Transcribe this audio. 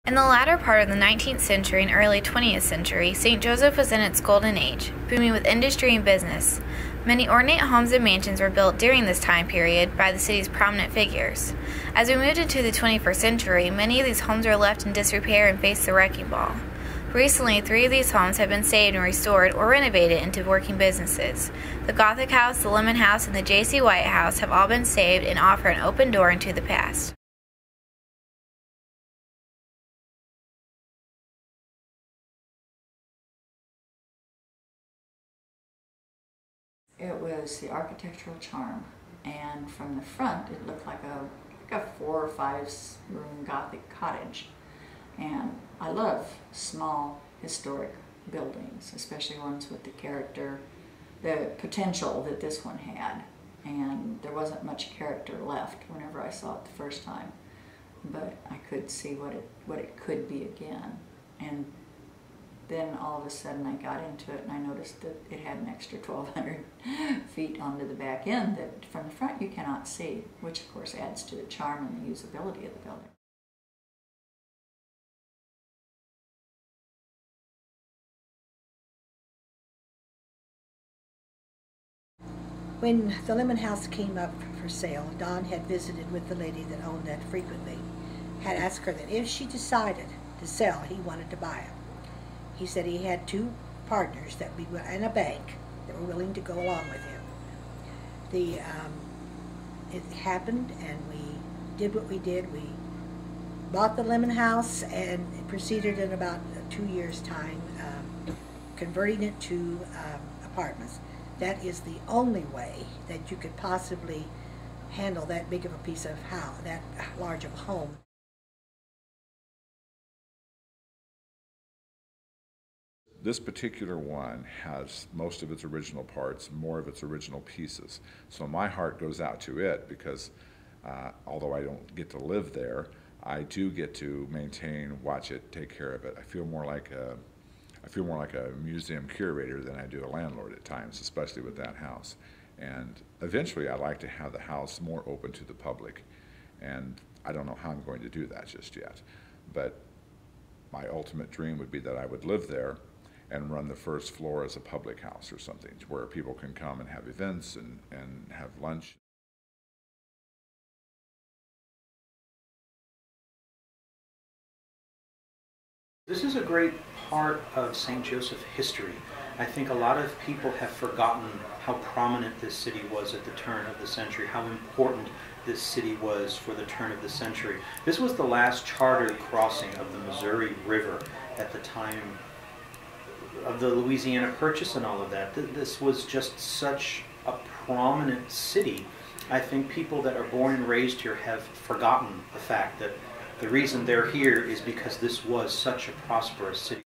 In the latter part of the 19th century and early 20th century, St. Joseph was in its golden age, booming with industry and business. Many ornate homes and mansions were built during this time period by the city's prominent figures. As we moved into the 21st century, many of these homes were left in disrepair and faced the wrecking ball. Recently, 3 of these homes have been saved and restored or renovated into working businesses. The Gothic House, the Lemon House, and the J.C. White House have all been saved and offer an open door into the past. It was the architectural charm, and from the front it looked like a 4 or 5 room Gothic cottage. And I love small historic buildings, especially ones with the character, the potential that this one had. And there wasn't much character left whenever I saw it the first time, but I could see what it could be again. And then all of a sudden I got into it and I noticed that it had an extra 1,200 feet onto the back end that from the front you cannot see, which of course adds to the charm and the usability of the building. When the Lemon House came up for sale, Don had visited with the lady that owned that frequently, had asked her that if she decided to sell, he wanted to buy it. He said he had 2 partners and a bank that were willing to go along with him. It happened, and we did what we did. We bought the Lemon House and proceeded in about 2 years' time, converting it to apartments. That is the only way that you could possibly handle that big of a piece of house, that large of a home. This particular one has most of its original parts, more of its original pieces. So my heart goes out to it because although I don't get to live there, I do get to maintain, watch it, take care of it. I feel more like a museum curator than I do a landlord at times, especially with that house. And eventually I'd like to have the house more open to the public. And I don't know how I'm going to do that just yet. But my ultimate dream would be that I would live there and run the first floor as a public house or something, where people can come and have events and have lunch. This is a great part of St. Joseph history. I think a lot of people have forgotten how prominent this city was at the turn of the century, how important this city was for the turn of the century. This was the last chartered crossing of the Missouri River at the time of the Louisiana Purchase and all of that. This was just such a prominent city. I think people that are born and raised here have forgotten the fact that the reason they're here is because this was such a prosperous city.